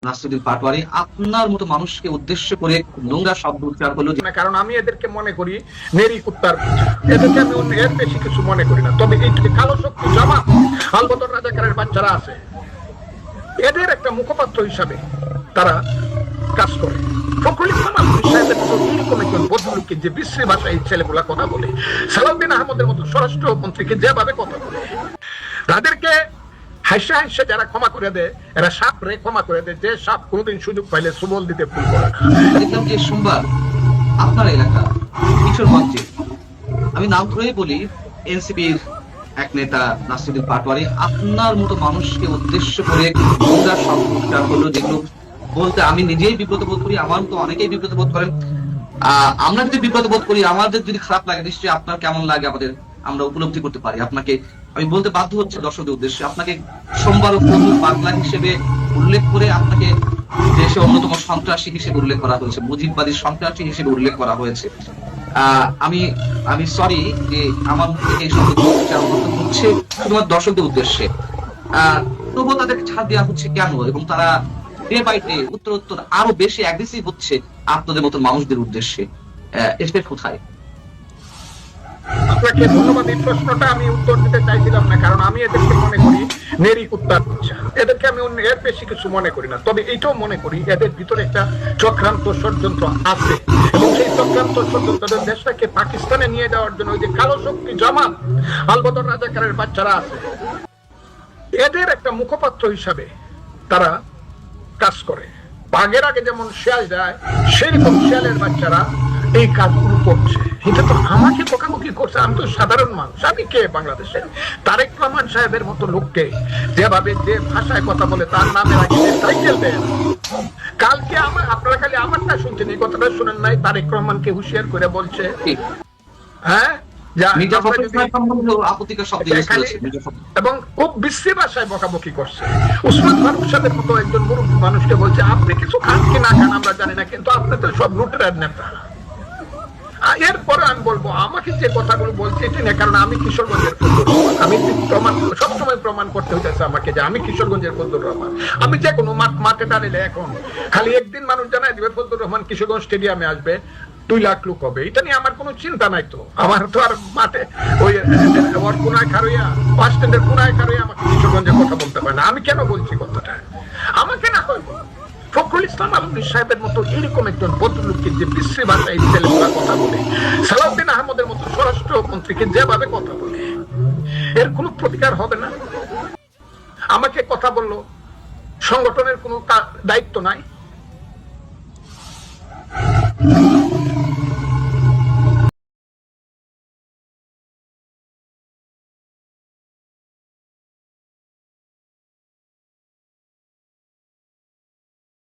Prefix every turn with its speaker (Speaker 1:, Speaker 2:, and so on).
Speaker 1: নাসিরুদ্দিন পাটোয়ারি আপনার মতো মানুষকে উদ্দেশ্য করে নোংরা শব্দ উচ্চারণ করলো
Speaker 2: না, কারণ আমি এদেরকে মনে করি নেরি কুত্তার বাচ্চা। এদেরকে আমি অন্য এর বেশি কিছু মনে করি না। তবে এই কালো শক্তি জামাত আলবদর রাজাকারের বাচ্চারা আছে, এদের একটা মুখপাত্র হিসাবে তারা কাজ করে। ফখরুল ইসলাম আলমগীর সাহেবের মতো এরকম একজন ভদ্রলোককে যে বিশ্রী ভাষায় এই ছেলেগুলা কথা বলে, সালাউদ্দিন আহমদের মতো স্বরাষ্ট্রমন্ত্রীকে যেভাবে কথা বলে, তাদেরকে হাসে হাসে যারা ক্ষমা করে দেয়, এরা সাপ রে ক্ষমা করে দেয়। যে সাপ কোনোদিন সুযোগ পাইলে সুবল দিতে ভুল করে না।
Speaker 1: দেখলাম যে সোমবার আপনার এলাকা কিশোরগঞ্জে, আমি নাম ধরেই বলি, এনসিপির এক নেতা নাসিরুদ্দিন পাটোয়ারি আপনার মতো মানুষকে উদ্দেশ্য করে নোংরা শব্দ উচ্চারণ করলো, যেগুলো বলতে আমি নিজেই বিব্রত বোধ করি, আমার তো অনেকেই বিব্রত বোধ করেন। আমরা যদি বিব্রত বোধ করি, আমাদের যদি খারাপ লাগে, নিশ্চয়ই আপনার কেমন লাগে আমাদের আমরা উপলব্ধি করতে পারি। আপনাকে আমি বলতে বাধ্য হচ্ছে দর্শকদের উদ্দেশ্যে, আপনাকে সোমবার পাগলা হিসেবে উল্লেখ করে আপনাকে দেশে অন্যতম সন্ত্রাসী হিসেবে উল্লেখ করা হয়েছে, মুজিববাদী সন্ত্রাসী হিসেবে উল্লেখ করা হয়েছে। আমি আমি সরি যে আমার এই শব্দ হচ্ছে শুধুমাত্র দর্শকদের উদ্দেশ্যে। তবুও তাদেরকে ছাড় দেওয়া হচ্ছে কেন, এবং তারা ডে বাই ডে উত্তর আরো বেশি অ্যাগ্রেসিভ হচ্ছে আপনাদের মতো মানুষদের উদ্দেশ্যে, এটা কোথায়?
Speaker 2: আপনাকে ধন্যবাদ। এই প্রশ্নটা আমি উত্তর দিতে চাইছিলাম না, কারণ আমি এদেরকে মনে করি নেরি কুত্তার বাচ্চা। এদেরকে আমি অন্য এর বেশি কিছু মনে করি না। তবে এইটাও মনে করি এদের ভিতরে একটা চক্রান্ত ষড়যন্ত্র আছে, এবং সেই চক্রান্ত ষড়যন্ত্র দেশটাকে পাকিস্তানে নিয়ে যাওয়ার জন্য ওই যে কালো শক্তি জামাত আলবদর রাজাকারের বাচ্চারা আছে, এদের একটা মুখপাত্র হিসাবে তারা কাজ করে। বাঘের আগে যেমন শিয়াল যায়, সেরকম শিয়ালের বাচ্চারা এই কাজগুলো করছে। এটা তো আমাকে বকাবকি করছে, আমি তো সাধারণ মানুষ। আমি কে বাংলাদেশে? তারেক রহমান সাহেবের মতো লোককে যেভাবে যে ভাষায় কথা বলে, তার নামের আগে টাইটেল দেয়। কালকে আপনারা খালি আমারটা শুনছেন, এই কথাটা শুনেন নাই? তারেক রহমানকে হুঁশিয়ার করে বলছে, হ্যাঁ, এবং খুব বিশ্রী ভাষায় বকাবকি করছে। উসমান ফারুক সাহেবের মতো একজন মুরব্বী মানুষকে বলছে, আপনি কিছু খান কি না খান আমরা জানি না, কিন্তু আপনি তো সব লুটেরার নেতা। এরপরে আমি বলবো, আমাকে যে কথাগুলো বলছে এটি না, কারণ আমি কিশোরগঞ্জের ফজলুর রহমান। আমি প্রমাণ সবসময় প্রমাণ করতে হইতেছে আমাকে যে আমি কিশোরগঞ্জের ফজলুর রহমান। আমি যে কোনো মাঠে দাঁড়িয়ে এখন খালি একদিন মানুষ জানাই দিবে ফজলুর রহমান কিশোরগঞ্জ স্টেডিয়ামে আসবে, 2 লাখ লোক হবে। এটা নিয়ে আমার কোনো চিন্তা নাই। তো আমার তো আর মাঠে ওই কোনায় খারইয়া বাস স্ট্যান্ডের কোনায় খারইয়া আমাকে কিশোরগঞ্জের কথা বলতে পারে না। আমি কেন বলছি কথাটা? আমাকে না হয় ফখরুল ইসলাম আলমগীর সাহেবের মতো এরকম একজন ভদ্রলোককে যে বিশ্রী ভাষায় ছেলেগুলা কথা বলে, সালাউদ্দিন আহমদের মতো স্বরাষ্ট্রমন্ত্রীকে যেভাবে কথা বলে, এর কোনো প্রতিকার হবে না? আমাকে কথা বললো, সংগঠনের কোনো দায়িত্ব নাই।